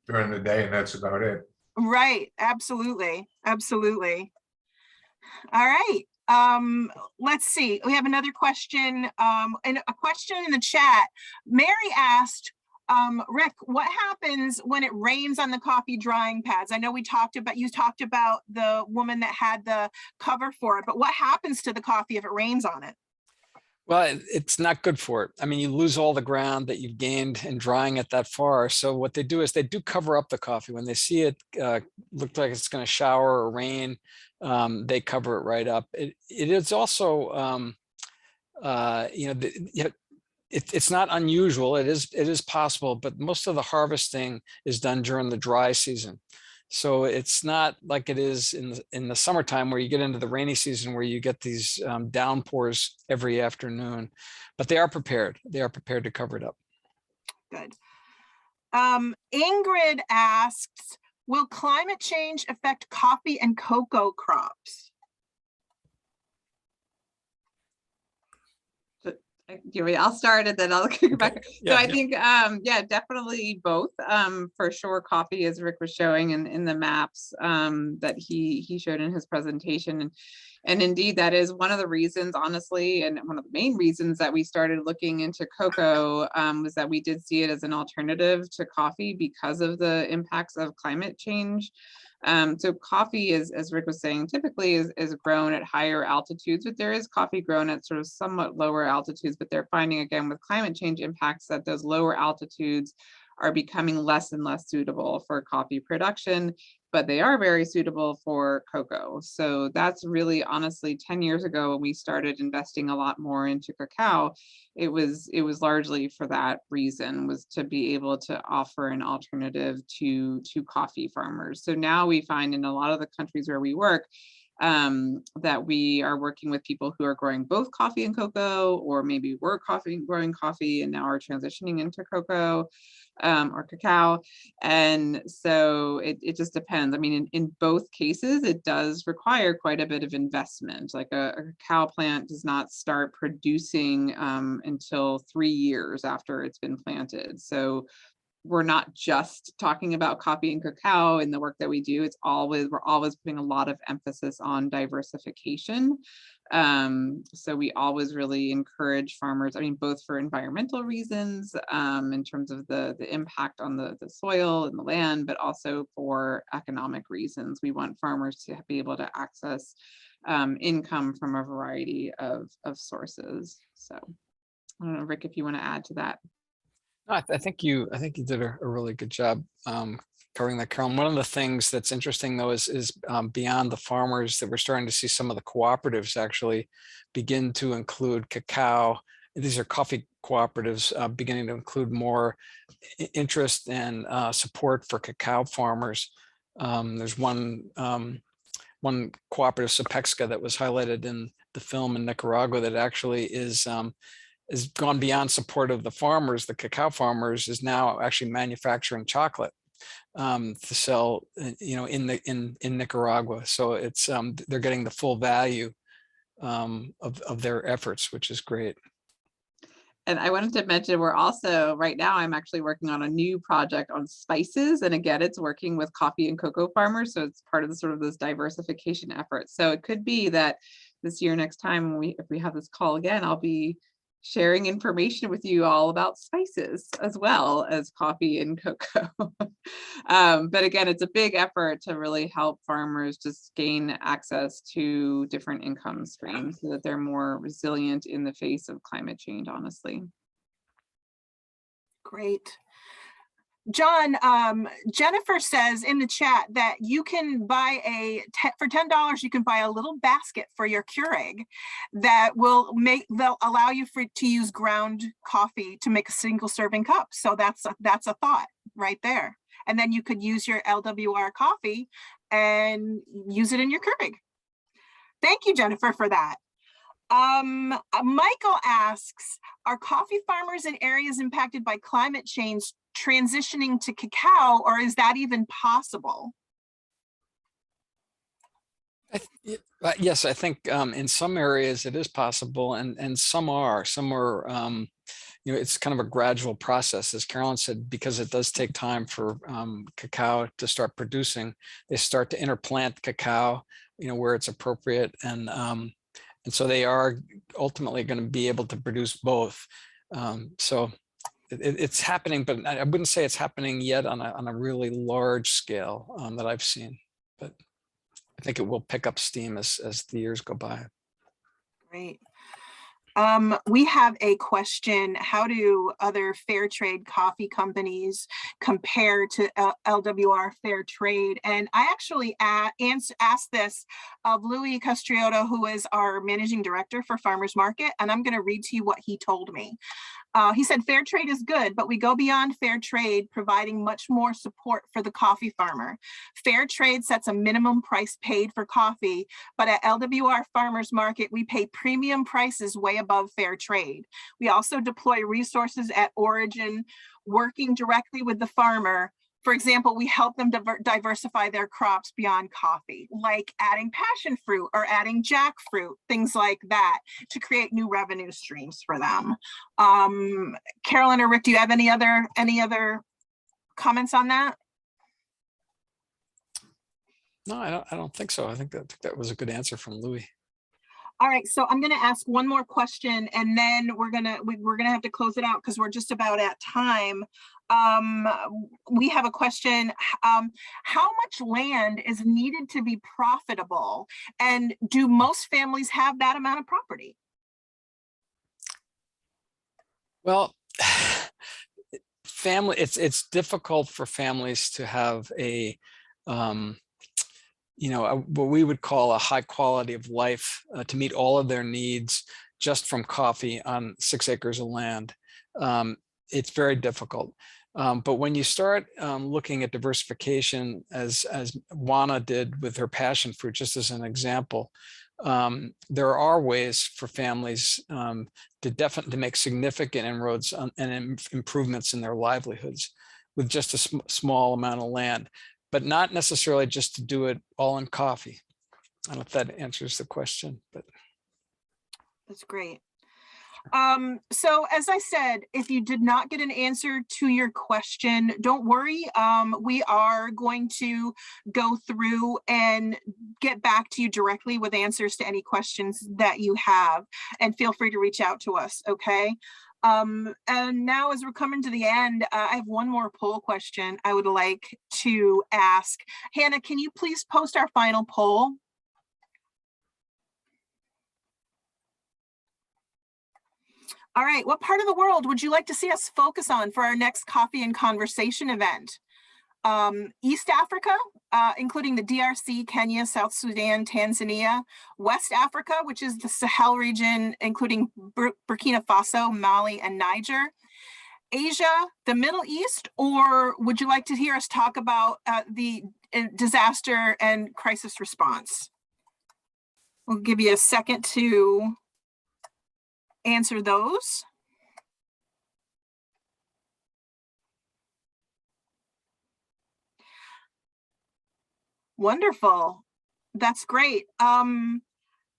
H: during the day, and that's about it.
A: Right. Absolutely. Absolutely. All right. Let's see. We have another question, and a question in the chat. Mary asked, Rick, what happens when it rains on the coffee drying pads? I know you talked about the woman that had the cover for it, but what happens to the coffee if it rains on it?
F: Well, it's not good for it. I mean, you lose all the ground that you've gained in drying it that far. So what they do is they do cover up the coffee. When they see it look like it's going to shower or rain, they cover it right up. It is also, it's not unusual. It is possible, but most of the harvesting is done during the dry season. So it's not like it is in the summertime where you get into the rainy season where you get these downpours every afternoon, but they are prepared. They are prepared to cover it up.
A: Good. Ingrid asks, will climate change affect coffee and cocoa crops?
B: I'll start and then I'll kick back. So I think, yeah, definitely both. For sure, coffee, as Rick was showing in the maps that he showed in his presentation. And indeed, that is one of the reasons, honestly, and one of the main reasons that we started looking into cocoa was that we did see it as an alternative to coffee because of the impacts of climate change. So coffee is, as Rick was saying, typically is grown at higher altitudes, but there is coffee grown at sort of somewhat lower altitudes, but they're finding again with climate change impacts that those lower altitudes are becoming less and less suitable for coffee production, but they are very suitable for cocoa. So that's really honestly 10 years ago when we started investing a lot more into cacao, it was largely for that reason, was to be able to offer an alternative to coffee farmers. So now we find in a lot of the countries where we work, that we are working with people who are growing both coffee and cocoa, or maybe were growing coffee and now are transitioning into cocoa. Or cacao. And so it just depends. I mean, in both cases, it does require quite a bit of investment. Like a cacao plant does not start producing until 3 years after it's been planted. So we're not just talking about coffee and cacao in the work that we do. We're always putting a lot of emphasis on diversification. So we always really encourage farmers, I mean, both for environmental reasons, in terms of the impact on the soil and the land, but also for economic reasons. We want farmers to be able to access income from a variety of sources. So I don't know, Rick, if you want to add to that.
F: No, I think you did a really good job covering that, Carolyn. One of the things that's interesting though is beyond the farmers, that we're starting to see some of the cooperatives actually begin to include cacao. These are coffee cooperatives beginning to include more interest and support for cacao farmers. There's one cooperative, Sepexca, that was highlighted in the film in Nicaragua that actually has gone beyond support of the farmers. The cacao farmers is now actually manufacturing chocolate to sell, in Nicaragua. So it's they're getting the full value of their efforts, which is great.
B: And I wanted to mention, we're also, right now, I'm actually working on a new project on spices. And again, it's working with coffee and cocoa farmers. So it's part of the sort of this diversification effort. So it could be that this year, next time, if we have this call again, I'll be sharing information with you all about spices as well as coffee and cocoa. But again, it's a big effort to really help farmers just gain access to different income streams so that they're more resilient in the face of climate change, honestly.
A: Great. John, Jennifer says in the chat that you can buy for $10, you can buy a little basket for your Keurig that they'll allow you to use ground coffee to make a single serving cup. So that's a thought right there. And then you could use your LWR coffee and use it in your Keurig. Thank you, Jennifer, for that. Michael asks, are coffee farmers in areas impacted by climate change transitioning to cacao, or is that even possible?
F: Yes, I think in some areas it is possible, and some are. It's kind of a gradual process, as Carolyn said, because it does take time for cacao to start producing. They start to interplant cacao, where it's appropriate, and so they are ultimately going to be able to produce both. So it's happening, but I wouldn't say it's happening yet on a really large scale that I've seen. But I think it will pick up steam as the years go by.
A: Great. We have a question. How do other fair trade coffee companies compare to LWR Fair Trade? And I actually asked this of Louis Castriota, who is our managing director for Farmers Market, and I'm going to read to you what he told me. He said, fair trade is good, but we go beyond fair trade, providing much more support for the coffee farmer. Fair trade sets a minimum price paid for coffee, but at LWR Farmers Market, we pay premium prices way above fair trade. We also deploy resources at origin, working directly with the farmer. For example, we help them diversify their crops beyond coffee, like adding passion fruit or adding jackfruit, things like that, to create new revenue streams for them. Carolyn or Rick, do you have any other comments on that?
F: No, I don't think so. I think that was a good answer from Louis.
A: All right, so I'm going to ask one more question, and then we're gonna have to close it out because we're just about at time. We have a question. How much land is needed to be profitable, and do most families have that amount of property?
F: Well, it's difficult for families to have a what we would call a high quality of life to meet all of their needs just from coffee on 6 acres of land. It's very difficult. But when you start looking at diversification, as Juana did with her passion fruit, just as an example, there are ways for families to make significant inroads and improvements in their livelihoods with just a small amount of land, but not necessarily just to do it all in coffee. I don't know if that answers the question, but.
A: That's great. So as I said, if you did not get an answer to your question, don't worry. We are going to go through and get back to you directly with answers to any questions that you have, and feel free to reach out to us, okay? And now as we're coming to the end, I have one more poll question I would like to ask. Hannah, can you please post our final poll? All right, what part of the world would you like to see us focus on for our next Coffee and Conversation event? East Africa, including the DRC, Kenya, South Sudan, Tanzania, West Africa, which is the Sahel region, including Burkina Faso, Mali, and Niger, Asia, the Middle East, or would you like to hear us talk about the disaster and crisis response? We'll give you a second to answer those. Wonderful. That's great.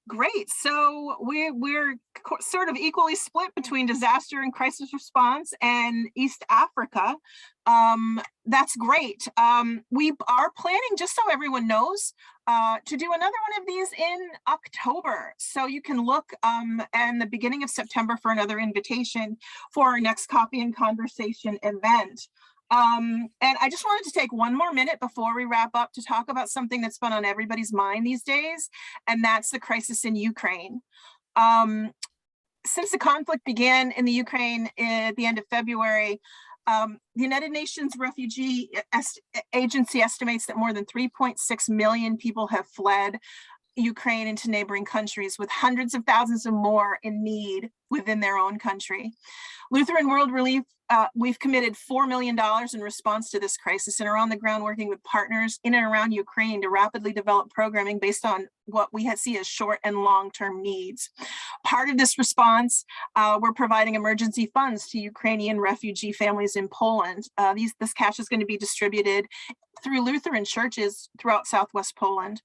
A: Great. So we're sort of equally split between disaster and crisis response and East Africa. That's great. We are planning, just so everyone knows, to do another one of these in October. So you can look in the beginning of September for another invitation for our next Coffee and Conversation event. And I just wanted to take one more minute before we wrap up to talk about something that's been on everybody's mind these days, and that's the crisis in Ukraine. Since the conflict began in the Ukraine at the end of February, the United Nations Refugee Agency estimates that more than 3.6 million people have fled Ukraine into neighboring countries, with hundreds of thousands of more in need within their own country. Lutheran World Relief, we've committed $4 million in response to this crisis and are on the ground working with partners in and around Ukraine to rapidly develop programming based on what we see as short and long-term needs. Part of this response, we're providing emergency funds to Ukrainian refugee families in Poland. This cash is going to be distributed through Lutheran churches throughout Southwest Poland.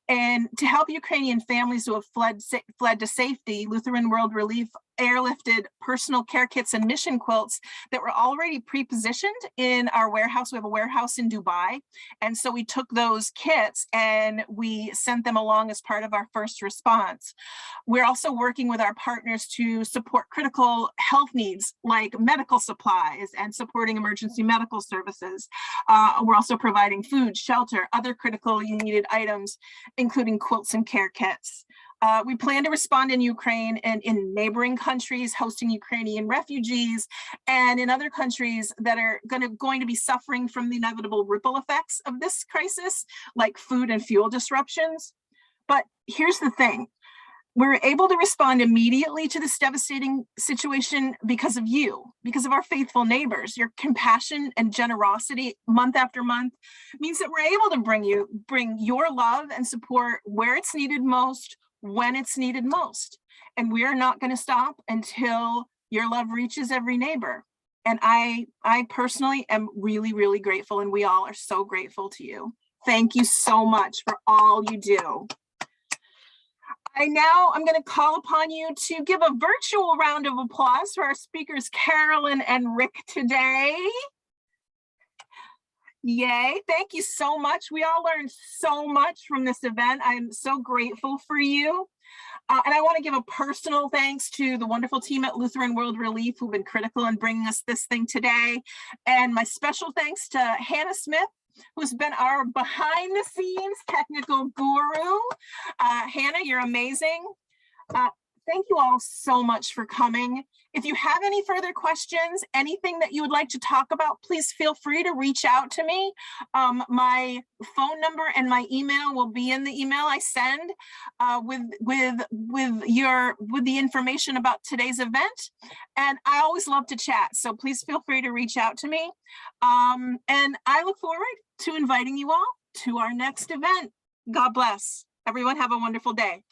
A: And to help Ukrainian families who have fled to safety, Lutheran World Relief airlifted personal care kits and mission quilts that were already pre-positioned in our warehouse. We have a warehouse in Dubai. And so we took those kits and we sent them along as part of our first response. We're also working with our partners to support critical health needs like medical supplies and supporting emergency medical services. We're also providing food, shelter, other critical needed items, including quilts and care kits. We plan to respond in Ukraine and in neighboring countries hosting Ukrainian refugees, and in other countries that are going to be suffering from the inevitable ripple effects of this crisis, like food and fuel disruptions. But here's the thing. We're able to respond immediately to this devastating situation because of you, because of our faithful neighbors. Your compassion and generosity month after month means that we're able to bring your love and support where it's needed most, when it's needed most. And we are not going to stop until your love reaches every neighbor. And I personally am really, really grateful, and we all are so grateful to you. Thank you so much for all you do. I'm going to call upon you to give a virtual round of applause for our speakers, Carolyn and Rick, today. Yay, thank you so much. We all learned so much from this event. I'm so grateful for you. And I want to give a personal thanks to the wonderful team at Lutheran World Relief who've been critical in bringing us this thing today. And my special thanks to Hannah Smith, who's been our behind the scenes technical guru. Hannah, you're amazing. Thank you all so much for coming. If you have any further questions, anything that you would like to talk about, please feel free to reach out to me. My phone number and my email will be in the email I send with the information about today's event. And I always love to chat, so please feel free to reach out to me. And I look forward to inviting you all to our next event. God bless. Everyone have a wonderful day.